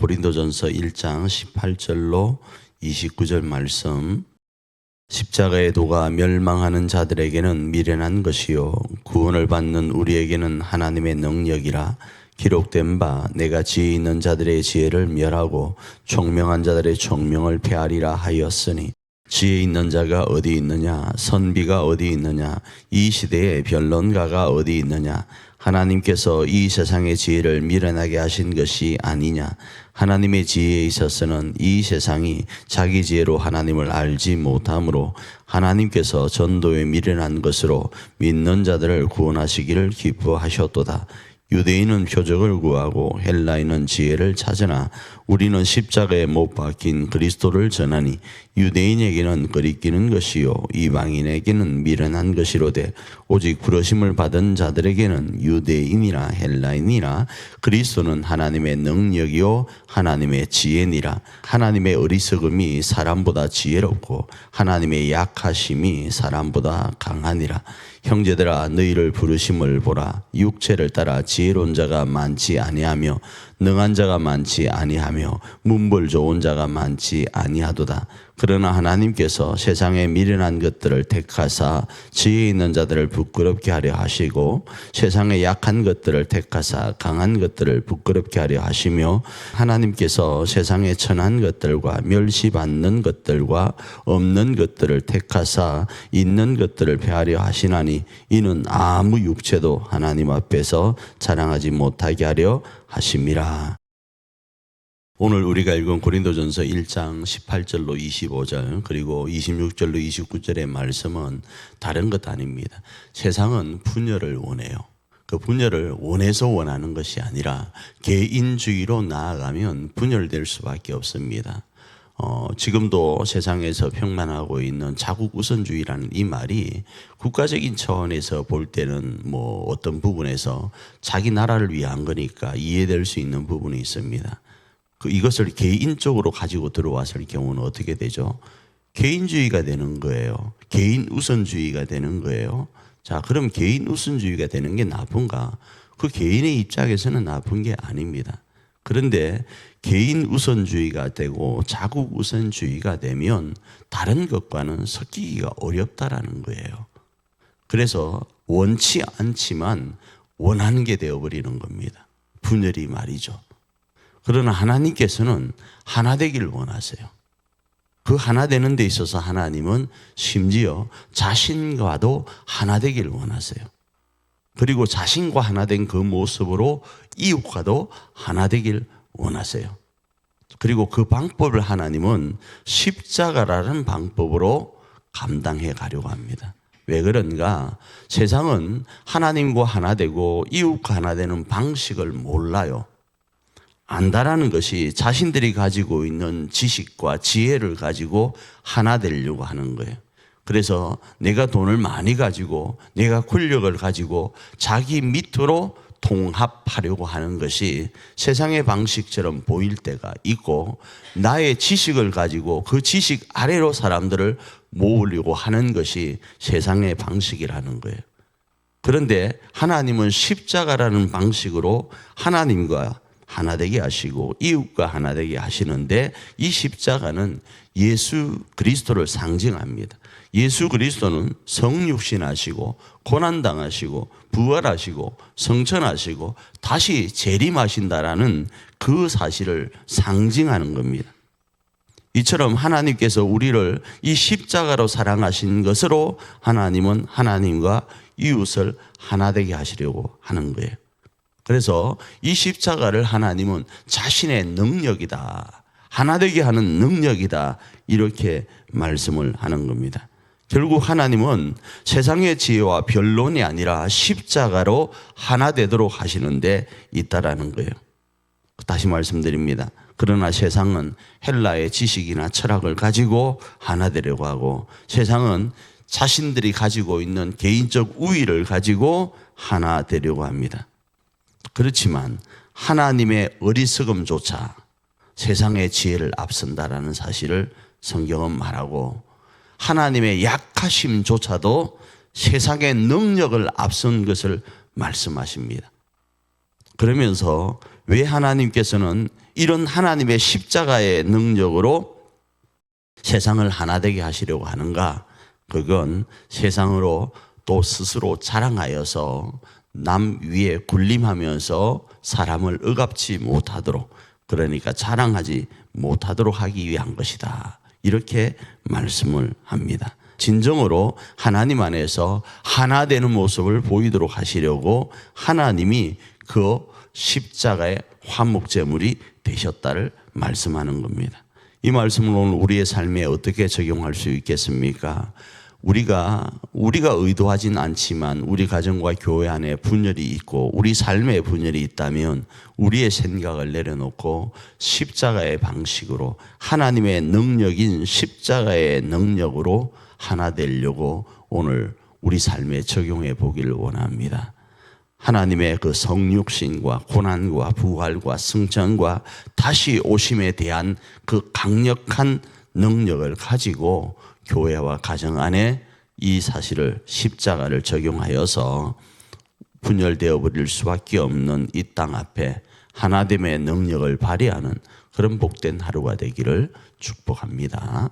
고린도전서 1장 18절로 29절 말씀. 십자가의 도가 멸망하는 자들에게는 미련한 것이요 구원을 받는 우리에게는 하나님의 능력이라. 기록된 바 내가 지혜 있는 자들의 지혜를 멸하고 총명한 자들의 총명을 폐하리라 하였으니, 지혜 있는 자가 어디 있느냐, 선비가 어디 있느냐, 이 시대의 변론가가 어디 있느냐. 하나님께서 이 세상의 지혜를 미련하게 하신 것이 아니냐. 하나님의 지혜에 있어서는 이 세상이 자기 지혜로 하나님을 알지 못하므로 하나님께서 전도에 미련한 것으로 믿는 자들을 구원하시기를 기뻐하셨도다. 유대인은 표적을 구하고 헬라인은 지혜를 찾으나 우리는 십자가에 못 박힌 그리스도를 전하니, 유대인에게는 거리끼는 것이요 이방인에게는 미련한 것이로되 오직 부르심을 받은 자들에게는 유대인이나 헬라인이나 그리스도는 하나님의 능력이요 하나님의 지혜니라. 하나님의 어리석음이 사람보다 지혜롭고 하나님의 약하심이 사람보다 강하니라. 형제들아, 너희를 부르심을 보라. 육체를 따라 지혜로운 자가 많지 아니하며 능한 자가 많지 아니하며 문벌 좋은 자가 많지 아니하도다. 그러나 하나님께서 세상에 미련한 것들을 택하사 지혜 있는 자들을 부끄럽게 하려 하시고, 세상에 약한 것들을 택하사 강한 것들을 부끄럽게 하려 하시며, 하나님께서 세상에 천한 것들과 멸시받는 것들과 없는 것들을 택하사 있는 것들을 폐하려 하시나니, 이는 아무 육체도 하나님 앞에서 자랑하지 못하게 하려 하심이라. 오늘 우리가 읽은 고린도전서 1장 18절로 25절 그리고 26절로 29절의 말씀은 다른 것 아닙니다. 세상은 분열을 원해요. 그 분열을 원해서 원하는 것이 아니라 개인주의로 나아가면 분열될 수밖에 없습니다. 지금도 세상에서 평만하고 있는 자국 우선주의라는 이 말이 국가적인 차원에서 볼 때는 어떤 부분에서 자기 나라를 위한 거니까 이해될 수 있는 부분이 있습니다. 이것을 개인적으로 가지고 들어왔을 경우는 어떻게 되죠? 개인주의가 되는 거예요. 개인 우선주의가 되는 거예요. 자, 그럼 개인 우선주의가 되는 게 나쁜가? 그 개인의 입장에서는 나쁜 게 아닙니다. 그런데 개인 우선주의가 되고 자국 우선주의가 되면 다른 것과는 섞이기가 어렵다라는 거예요. 그래서 원치 않지만 원하는 게 되어버리는 겁니다. 분열이 말이죠. 그러나 하나님께서는 하나 되기를 원하세요. 그 하나 되는 데 있어서 하나님은 심지어 자신과도 하나 되기를 원하세요. 그리고 자신과 하나 된 그 모습으로 이웃과도 하나 되길 원하세요. 그리고 그 방법을 하나님은 십자가라는 방법으로 감당해 가려고 합니다. 왜 그런가? 세상은 하나님과 하나 되고 이웃과 하나 되는 방식을 몰라요. 안다라는 것이 자신들이 가지고 있는 지식과 지혜를 가지고 하나 되려고 하는 거예요. 그래서 내가 돈을 많이 가지고 내가 권력을 가지고 자기 밑으로 통합하려고 하는 것이 세상의 방식처럼 보일 때가 있고, 나의 지식을 가지고 그 지식 아래로 사람들을 모으려고 하는 것이 세상의 방식이라는 거예요. 그런데 하나님은 십자가라는 방식으로 하나님과 하나 되게 하시고 이웃과 하나 되게 하시는데, 이 십자가는 예수 그리스도를 상징합니다. 예수 그리스도는 성육신하시고 고난당하시고 부활하시고 성천하시고 다시 재림하신다라는 그 사실을 상징하는 겁니다. 이처럼 하나님께서 우리를 이 십자가로 사랑하신 것으로 하나님은 하나님과 이웃을 하나 되게 하시려고 하는 거예요. 그래서 이 십자가를 하나님은 자신의 능력이다, 하나 되게 하는 능력이다, 이렇게 말씀을 하는 겁니다. 결국 하나님은 세상의 지혜와 변론이 아니라 십자가로 하나 되도록 하시는 데 있다라는 거예요. 다시 말씀드립니다. 그러나 세상은 헬라의 지식이나 철학을 가지고 하나 되려고 하고, 세상은 자신들이 가지고 있는 개인적 우위를 가지고 하나 되려고 합니다. 그렇지만 하나님의 어리석음조차 세상의 지혜를 앞선다라는 사실을 성경은 말하고, 하나님의 약하심조차도 세상의 능력을 앞선 것을 말씀하십니다. 그러면서 왜 하나님께서는 이런 하나님의 십자가의 능력으로 세상을 하나 되게 하시려고 하는가? 그건 세상으로 또 스스로 자랑하여서 남 위에 군림하면서 사람을 억압지 못하도록, 그러니까 자랑하지 못하도록 하기 위한 것이다. 이렇게 말씀을 합니다. 진정으로 하나님 안에서 하나 되는 모습을 보이도록 하시려고 하나님이 그 십자가의 화목제물이 되셨다를 말씀하는 겁니다. 이 말씀을 오늘 우리의 삶에 어떻게 적용할 수 있겠습니까? 우리가 의도하진 않지만 우리 가정과 교회 안에 분열이 있고 우리 삶에 분열이 있다면 우리의 생각을 내려놓고 십자가의 방식으로, 하나님의 능력인 십자가의 능력으로 하나 되려고 오늘 우리 삶에 적용해 보기를 원합니다. 하나님의 그 성육신과 고난과 부활과 승천과 다시 오심에 대한 그 강력한 능력을 가지고 교회와 가정 안에 이 사실을, 십자가를 적용하여서 분열되어 버릴 수밖에 없는 이 땅 앞에 하나됨의 능력을 발휘하는 그런 복된 하루가 되기를 축복합니다.